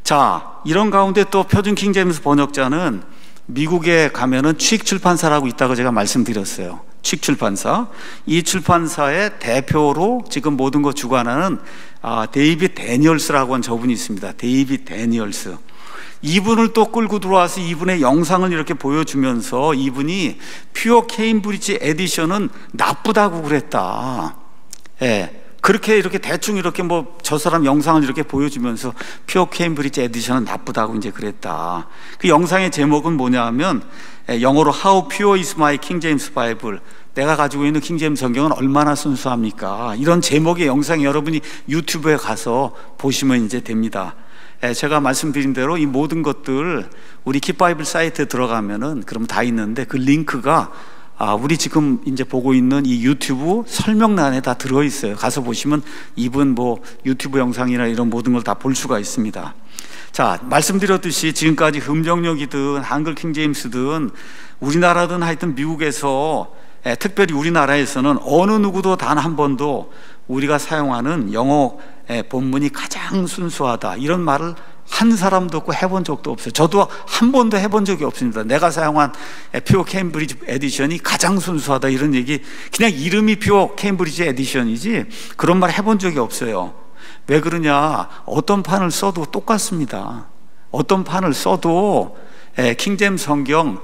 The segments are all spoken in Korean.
자, 이런 가운데 또 표준 킹제임스 번역자는 미국에 가면은 취익 출판사라고 있다고 제가 말씀드렸어요. 취익 출판사. 이 출판사의 대표로 지금 모든 거 주관하는 데이빗 데니얼스라고 하는 저분이 있습니다. 데이빗 데니얼스. 이분을 또 끌고 들어와서 이분의 영상을 이렇게 보여주면서 이분이 퓨어 케임브리지 에디션은 나쁘다고 그랬다. 예. 그렇게 이렇게 대충 이렇게 뭐 저 사람 영상을 이렇게 보여주면서 퓨어 케임브리지 에디션은 나쁘다고 이제 그랬다. 그 영상의 제목은 뭐냐 하면 영어로 How Pure is my King James Bible. 내가 가지고 있는 킹제임스 성경은 얼마나 순수합니까? 이런 제목의 영상 여러분이 유튜브에 가서 보시면 이제 됩니다. 제가 말씀드린 대로 이 모든 것들 우리 킵바이블 사이트에 들어가면은 그럼 다 있는데 그 링크가 우리 지금 이제 보고 있는 이 유튜브 설명란에 다 들어있어요. 가서 보시면 이분 뭐 유튜브 영상이나 이런 모든 걸 다 볼 수가 있습니다. 자, 말씀드렸듯이 지금까지 금정역이든 한글 킹제임스든 우리나라든 하여튼 미국에서 특별히 우리나라에서는 어느 누구도 단 한 번도 우리가 사용하는 영어 본문이 가장 순수하다 이런 말을 한 사람도 없고 해본 적도 없어요. 저도 한 번도 해본 적이 없습니다. 내가 사용한 퓨어 케임브리지 에디션이 가장 순수하다 이런 얘기, 그냥 이름이 퓨어 케임브리지 에디션이지 그런 말 해본 적이 없어요. 왜 그러냐, 어떤 판을 써도 똑같습니다. 어떤 판을 써도 킹제임스 성경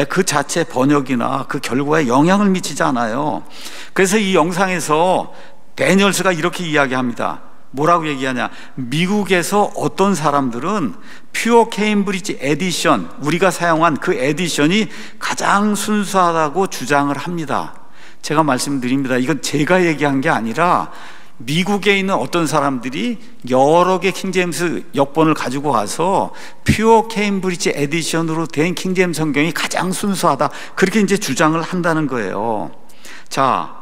그 자체 번역이나 그 결과에 영향을 미치지 않아요. 그래서 이 영상에서 데니얼스가 이렇게 이야기합니다. 뭐라고 얘기하냐, 미국에서 어떤 사람들은 퓨어 케임브리지 에디션, 우리가 사용한 그 에디션이 가장 순수하다고 주장을 합니다. 제가 말씀드립니다. 이건 제가 얘기한 게 아니라 미국에 있는 어떤 사람들이 여러 개 킹제임스 역본을 가지고 가서 퓨어 케임브리지 에디션으로 된 킹제임스 성경이 가장 순수하다, 그렇게 이제 주장을 한다는 거예요. 자,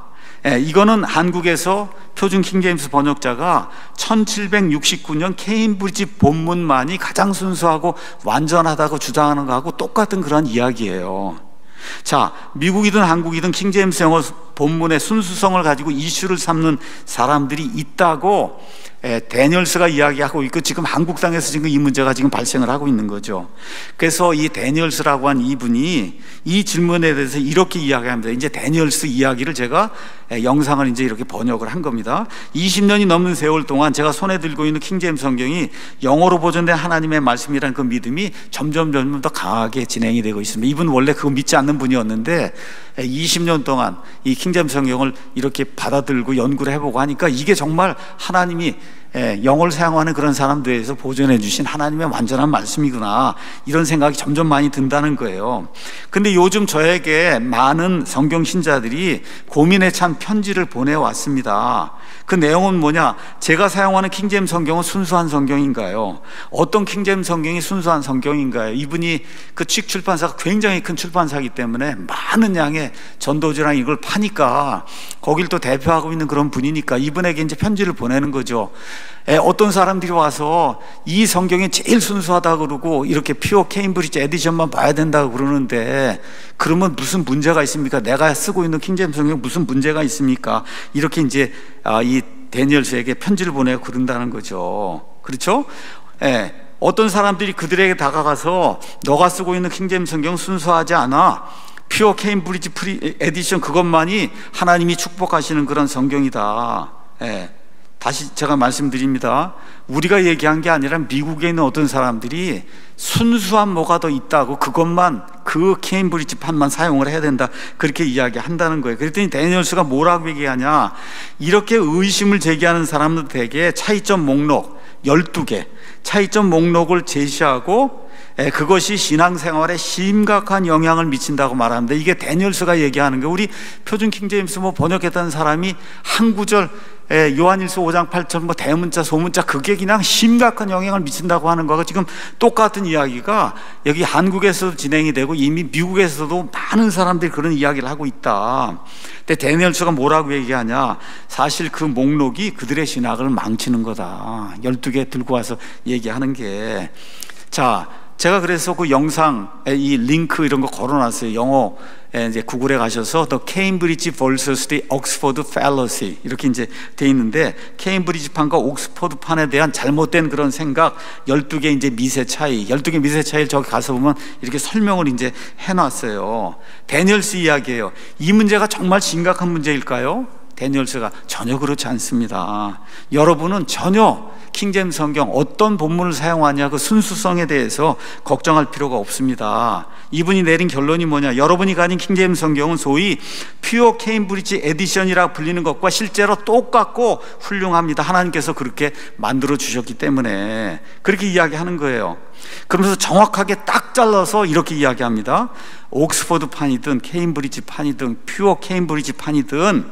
이거는 한국에서 표준 킹제임스 번역자가 1769년 케임브리지 본문만이 가장 순수하고 완전하다고 주장하는 거하고 똑같은 그런 이야기예요. 자, 미국이든 한국이든 킹제임스 영어 본문의 순수성을 가지고 이슈를 삼는 사람들이 있다고 데니얼스가 이야기하고 있고, 지금 한국 땅에서 지금 이 문제가 지금 발생을 하고 있는 거죠. 그래서 이 데니얼스라고 한 이분이 이 질문에 대해서 이렇게 이야기합니다. 이제 데니얼스 이야기를 제가 영상을 이제 이렇게 번역을 한 겁니다. 20년이 넘는 세월 동안 제가 손에 들고 있는 킹제임스 성경이 영어로 보존된 하나님의 말씀이라는 그 믿음이 점점 더 강하게 진행이 되고 있습니다. 이분 원래 그거 믿지 않는 분이었는데 20년 동안 이 킹제임스 성경을 이렇게 받아들고 연구를 해보고 하니까 이게 정말 하나님이 영어를 사용하는 그런 사람들에서 보존해 주신 하나님의 완전한 말씀이구나, 이런 생각이 점점 많이 든다는 거예요. 근데 요즘 저에게 많은 성경 신자들이 고민에 찬 편지를 보내왔습니다. 그 내용은 뭐냐, 제가 사용하는 킹제임스 성경은 순수한 성경인가요? 어떤 킹제임스 성경이 순수한 성경인가요? 이분이 그 취익 출판사가 굉장히 큰 출판사이기 때문에 많은 양의 전도지랑 이걸 파니까 거길 또 대표하고 있는 그런 분이니까 이분에게 이제 편지를 보내는 거죠. 어떤 사람들이 와서 이 성경이 제일 순수하다고 그러고 이렇게 퓨어 케임브리지 에디션만 봐야 된다고 그러는데 그러면 무슨 문제가 있습니까? 내가 쓰고 있는 킹제임스 성경 무슨 문제가 있습니까? 이렇게 이제 이 데니얼스에게 편지를 보내고 그런다는 거죠. 그렇죠? 어떤 사람들이 그들에게 다가가서 너가 쓰고 있는 킹제임스 성경 순수하지 않아, 퓨어 케임브리지 에디션 그것만이 하나님이 축복하시는 그런 성경이다. 다시 제가 말씀드립니다. 우리가 얘기한 게 아니라 미국에 있는 어떤 사람들이 순수한 뭐가 더 있다고 그것만, 그 케임브리지 판만 사용을 해야 된다, 그렇게 이야기한다는 거예요. 그랬더니 데니얼스가 뭐라고 얘기하냐, 이렇게 의심을 제기하는 사람들에게 차이점 목록 12개 차이점 목록을 제시하고 그것이 신앙생활에 심각한 영향을 미친다고 말하는데, 이게 데니얼스가 얘기하는 거, 우리 표준 킹제임스 뭐 번역했다는 사람이 한 구절 요한일서 5장 8절 뭐 대문자 소문자 그게 그냥 심각한 영향을 미친다고 하는 거하고 지금 똑같은 이야기가 여기 한국에서도 진행이 되고 이미 미국에서도 많은 사람들이 그런 이야기를 하고 있다. 근데 데니얼스가 뭐라고 얘기하냐, 사실 그 목록이 그들의 신학을 망치는 거다. 12개 들고 와서 얘기하는 게. 자, 제가 그래서 그 영상에 이 링크 이런 거 걸어놨어요. 영어 이제 구글에 가셔서 The Cambridge vs. the Oxford Fallacy 이렇게 이제 돼 있는데, 케임브리지 판과 옥스퍼드 판에 대한 잘못된 그런 생각 12개 이제 미세 차이, 12개 미세 차이를 저기 가서 보면 이렇게 설명을 이제 해놨어요. 데니얼스 이야기예요. 이 문제가 정말 심각한 문제일까요? 데니얼스가 전혀 그렇지 않습니다. 여러분은 전혀 킹제임스 성경 어떤 본문을 사용하냐 그 순수성에 대해서 걱정할 필요가 없습니다. 이분이 내린 결론이 뭐냐, 여러분이 가진 킹제임스 성경은 소위 퓨어 케임브리지 에디션이라 불리는 것과 실제로 똑같고 훌륭합니다. 하나님께서 그렇게 만들어 주셨기 때문에 그렇게 이야기하는 거예요. 그러면서 정확하게 딱 잘라서 이렇게 이야기합니다. 옥스퍼드 판이든 케임브리지 판이든 퓨어 케임브리지 판이든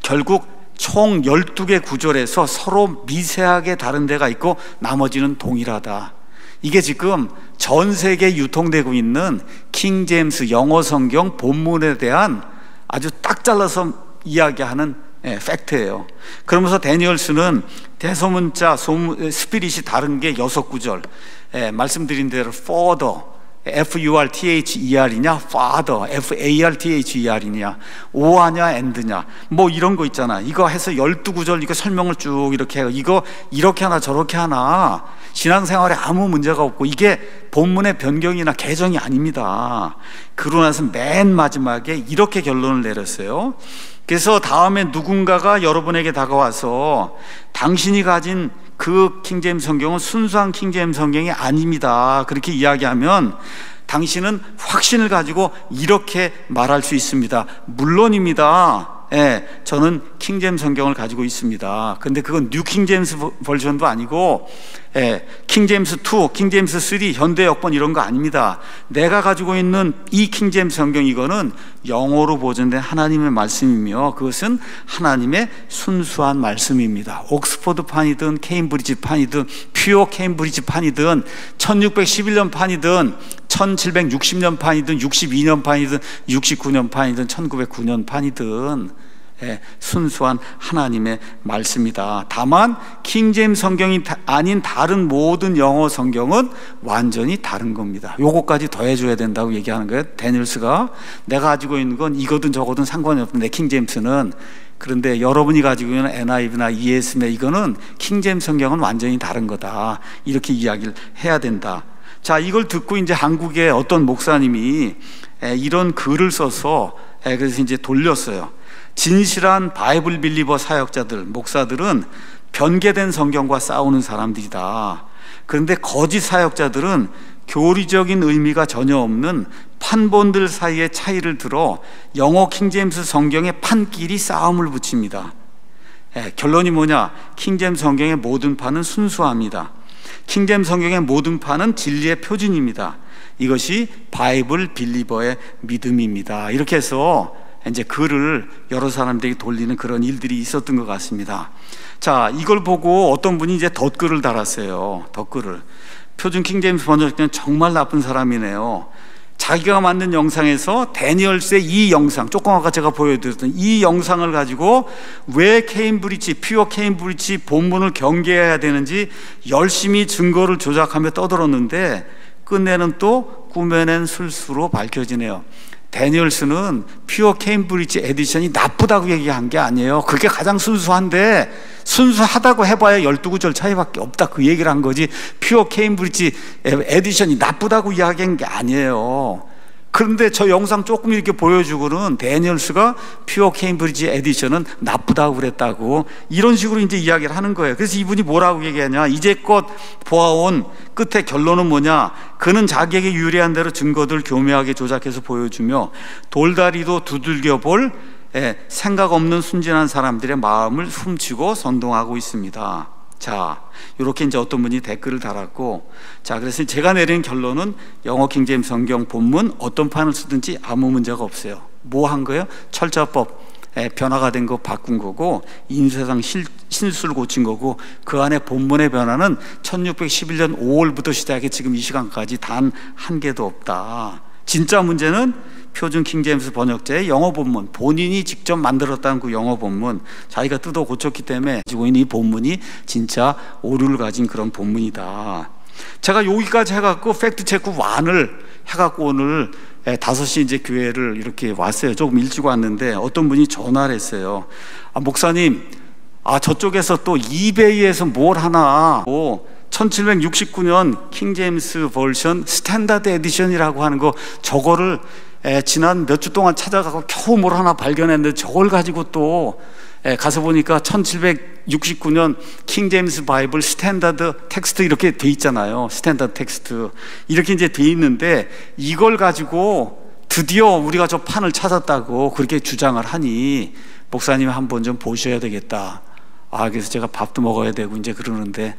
결국 총 12개 구절에서 서로 미세하게 다른 데가 있고 나머지는 동일하다. 이게 지금 전 세계에 유통되고 있는 킹제임스 영어 성경 본문에 대한 아주 딱 잘라서 이야기하는 팩트예요. 그러면서 데니얼스는 대소문자 스피릿이 다른 게 6구절, 말씀드린 대로 further F-U-R-T-H-E-R이냐, father, F-A-R-T-H-E-R이냐, 오하냐, and냐, 뭐 이런 거 있잖아. 이거 해서 12구절 이거 설명을 쭉 이렇게 해요. 이거 이렇게 하나 저렇게 하나 신앙생활에 아무 문제가 없고 이게 본문의 변경이나 개정이 아닙니다. 그러고 나서 맨 마지막에 이렇게 결론을 내렸어요. 그래서 다음에 누군가가 여러분에게 다가와서 당신이 가진 그 킹제임스 성경은 순수한 킹제임스 성경이 아닙니다, 그렇게 이야기하면 당신은 확신을 가지고 이렇게 말할 수 있습니다. 물론입니다, 저는 킹제임스 성경을 가지고 있습니다. 근데 그건 뉴 킹제임스 버전도 아니고 킹제임스 2, 킹제임스 3, 현대 역본 이런 거 아닙니다. 내가 가지고 있는 이 킹제임스 성경 이거는 영어로 보존된 하나님의 말씀이며 그것은 하나님의 순수한 말씀입니다. 옥스퍼드 판이든 케임브리지 판이든 퓨어 케임브리지 판이든 1611년 판이든 1760년 판이든 62년 판이든 69년 판이든 1909년 판이든 순수한 하나님의 말씀이다. 다만 킹제임스 성경이 아닌 다른 모든 영어 성경은 완전히 다른 겁니다. 요거까지 더해줘야 된다고 얘기하는 거예요. 데니얼스가 내가 가지고 있는 건 이거든 저거든 상관이 없는데 킹제임스는, 그런데 여러분이 가지고 있는 NIV나 ESV 이거는 킹제임스 성경은 완전히 다른 거다, 이렇게 이야기를 해야 된다. 자, 이걸 듣고 이제 한국의 어떤 목사님이 이런 글을 써서 그래서 이제 돌렸어요. 진실한 바이블 빌리버 사역자들, 목사들은 변개된 성경과 싸우는 사람들이다. 그런데 거짓 사역자들은 교리적인 의미가 전혀 없는 판본들 사이의 차이를 들어 영어 킹제임스 성경의 판끼리 싸움을 붙입니다. 결론이 뭐냐? 킹제임스 성경의 모든 판은 순수합니다. 킹제임스 성경의 모든 판은 진리의 표준입니다. 이것이 바이블 빌리버의 믿음입니다. 이렇게 해서 이제 글을 여러 사람들이 돌리는 그런 일들이 있었던 것 같습니다. 자, 이걸 보고 어떤 분이 이제 덧글을 달았어요. 덧글을. 표준 킹제임스 번역자는 정말 나쁜 사람이네요. 자기가 만든 영상에서 데니얼스의 이 영상, 조금 아까 제가 보여드렸던 이 영상을 가지고 왜 케임브리지, 퓨어 케임브리지 본문을 경계해야 되는지 열심히 증거를 조작하며 떠들었는데 끝내는 또 꾸며낸 술수로 밝혀지네요. 데니얼스는 퓨어 케임브리지 에디션이 나쁘다고 얘기한 게 아니에요. 그게 가장 순수한데 순수하다고 해봐야 12구절 차이밖에 없다, 그 얘기를 한 거지 퓨어 케임브리지 에디션이 나쁘다고 이야기한 게 아니에요. 그런데 저 영상 조금 이렇게 보여주고는 데니얼스가 퓨어 케임브리지 에디션은 나쁘다고 그랬다고 이런 식으로 이제 이야기를 하는 거예요. 그래서 이분이 뭐라고 얘기하냐, 이제껏 보아온 끝에 결론은 뭐냐, 그는 자기에게 유리한 대로 증거들 교묘하게 조작해서 보여주며 돌다리도 두들겨 볼 생각 없는 순진한 사람들의 마음을 훔치고 선동하고 있습니다. 자, 이렇게 이제 어떤 분이 댓글을 달았고, 자, 그래서 제가 내린 결론은 영어 킹제임스 성경 본문 어떤 판을 쓰든지 아무 문제가 없어요. 뭐 한 거예요? 철자법 변화가 된 거 바꾼 거고, 인쇄상 실수를 고친 거고, 그 안에 본문의 변화는 1611년 5월부터 시작해 지금 이 시간까지 단 한 개도 없다. 진짜 문제는 표준 킹제임스 번역자의 영어 본문, 본인이 직접 만들었다는 그 영어 본문, 자기가 뜯어 고쳤기 때문에 가지고 있는 이 본문이 진짜 오류를 가진 그런 본문이다. 제가 여기까지 해갖고 팩트체크 완을 해갖고 오늘 5시 이제 교회를 이렇게 왔어요. 조금 일찍 왔는데 어떤 분이 전화를 했어요. 목사님, 저쪽에서 또 이베이에서 뭘 하나 1769년 킹제임스 버전 스탠다드 에디션이라고 하는 거, 저거를 지난 몇 주 동안 찾아가고 겨우 뭘 하나 발견했는데 저걸 가지고 또 가서 보니까 1769년 킹제임스 바이블 스탠다드 텍스트 이렇게 돼 있잖아요. 스탠다드 텍스트 이렇게 이제 돼 있는데, 이걸 가지고 드디어 우리가 저 판을 찾았다고 그렇게 주장을 하니 목사님 한번 좀 보셔야 되겠다. 그래서 제가 밥도 먹어야 되고 이제 그러는데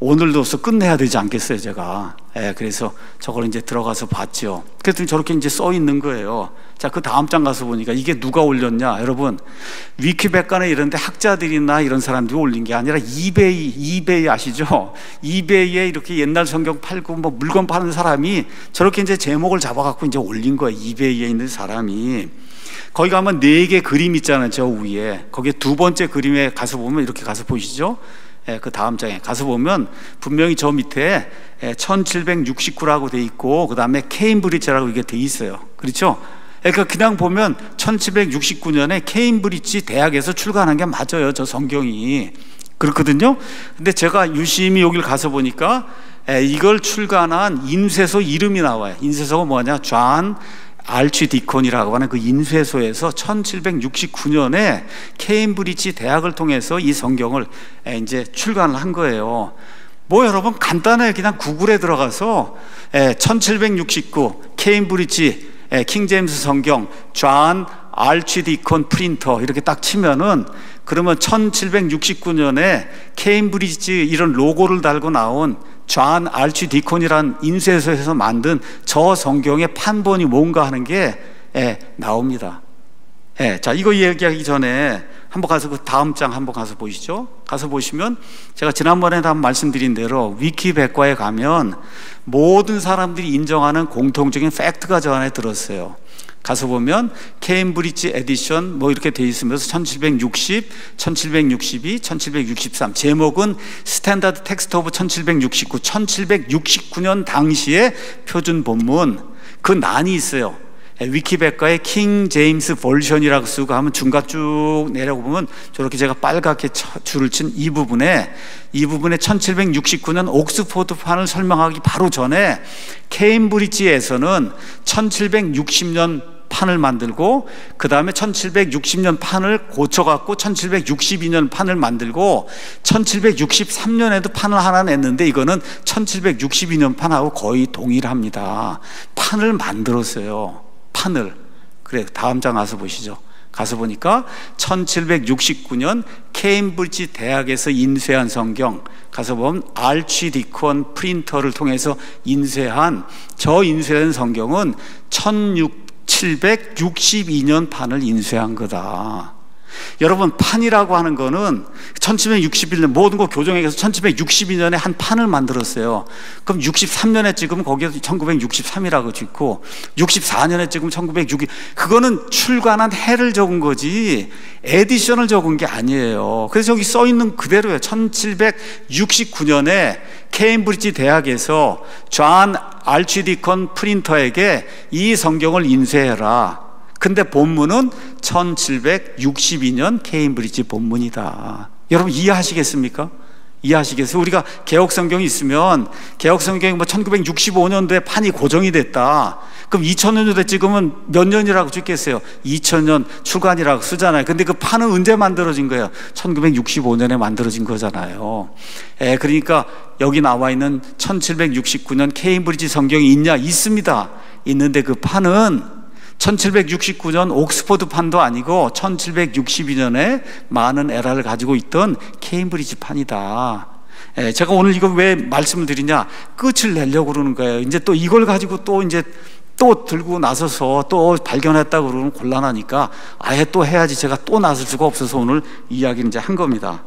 오늘로서 끝내야 되지 않겠어요, 제가. 그래서 저걸 이제 들어가서 봤죠. 그랬더니 저렇게 이제 써 있는 거예요. 자, 그 다음 장 가서 보니까 이게 누가 올렸냐, 여러분. 위키백과나 이런 데 학자들이나 이런 사람들이 올린 게 아니라 이베이 아시죠? 이베이에 이렇게 옛날 성경 팔고 뭐 물건 파는 사람이 저렇게 이제 제목을 잡아갖고 이제 올린 거예요. 이베이에 있는 사람이. 거기 가면 4개 그림 있잖아요, 저 위에. 거기에 두 번째 그림에 가서 보면 이렇게 가서 보이시죠? 그 다음 장에 가서 보면 분명히 저 밑에 1769라고 돼 있고, 그 다음에 케임브리지라고 이게 돼 있어요. 그렇죠? 그러니까 그냥 보면 1769년에 케임브리지 대학에서 출간한 게 맞아요, 저 성경이. 그렇거든요. 근데 제가 유심히 여기를 가서 보니까 이걸 출간한 인쇄소 이름이 나와요. 인쇄소가 뭐냐? 존 알치디콘이라고 하는 그 인쇄소에서 1769년에 케임브리지 대학을 통해서 이 성경을 이제 출간을 한 거예요. 여러분 간단해. 그냥 구글에 들어가서 1769 케임브리지 킹제임스 성경 존 알치디콘 프린터 이렇게 딱 치면은, 그러면 1769년에 케임브리지 이런 로고를 달고 나온 존 알치디콘이란 인쇄소에서 만든 저 성경의 판본이 뭔가 하는 게 나옵니다. 자, 이거 얘기하기 전에 한번 가서 그 다음 장 한번 가서 보시죠. 가서 보시면 제가 지난번에도 한번 말씀드린 대로 위키백과에 가면 모든 사람들이 인정하는 공통적인 팩트가 저 안에 들었어요. 가서 보면 케임브리지 에디션 뭐 이렇게 돼 있으면서 1760, 1762, 1763 제목은 스탠다드 텍스트 오브 1769, 1769년 당시의 표준 본문, 그 난이 있어요. 위키백과의 킹 제임스 버전이라고 쓰고 하면 중간 쭉 내려보면 저렇게 제가 빨갛게 줄을 친 이 부분에 1769년 옥스포드판을 설명하기 바로 전에 케임브리지에서는 1760년 판을 만들고, 그 다음에 1760년 판을 고쳐갖고 1762년 판을 만들고 1763년에도 판을 하나 냈는데 이거는 1762년 판하고 거의 동일합니다. 판을 만들었어요. 판을. 그래, 다음 장 가서 보시죠. 가서 보니까 1769년 케임브리지 대학에서 인쇄한 성경, 가서 보면 알치디콘 프린터를 통해서 인쇄한 저 인쇄한 성경은 1762년 판을 인쇄한 거다. 여러분, 판이라고 하는 거는 1761년 모든 거 교정해서 1762년에 한 판을 만들었어요. 그럼 63년에 찍으면 거기에서 1963이라고 찍고 64년에 찍으면 1962, 그거는 출간한 해를 적은 거지 에디션을 적은 게 아니에요. 그래서 여기 써 있는 그대로예요. 1769년에 케임브리지 대학에서 존 알치디콘 프린터에게 이 성경을 인쇄해라. 근데 본문은 1762년 케임브리지 본문이다. 여러분 이해하시겠습니까? 이해하시겠어요? 우리가 개혁성경이 있으면 개혁성경이 뭐 1965년도에 판이 고정이 됐다. 그럼 2000년도에 찍으면 몇 년이라고 찍겠어요? 2000년 출간이라고 쓰잖아요. 근데 그 판은 언제 만들어진 거예요? 1965년에 만들어진 거잖아요. 그러니까 여기 나와 있는 1769년 케임브리지 성경이 있냐? 있습니다. 있는데 그 판은 1769년 옥스포드 판도 아니고 1762년에 많은 에러를 가지고 있던 케임브리지 판이다. 제가 오늘 이거 왜 말씀을 드리냐? 끝을 내려고 그러는 거예요. 이제 또 이걸 가지고 또 들고 나서서 또 발견했다고 그러면 곤란하니까 아예 또 해야지 제가 또 나설 수가 없어서 오늘 이야기를 이제 한 겁니다.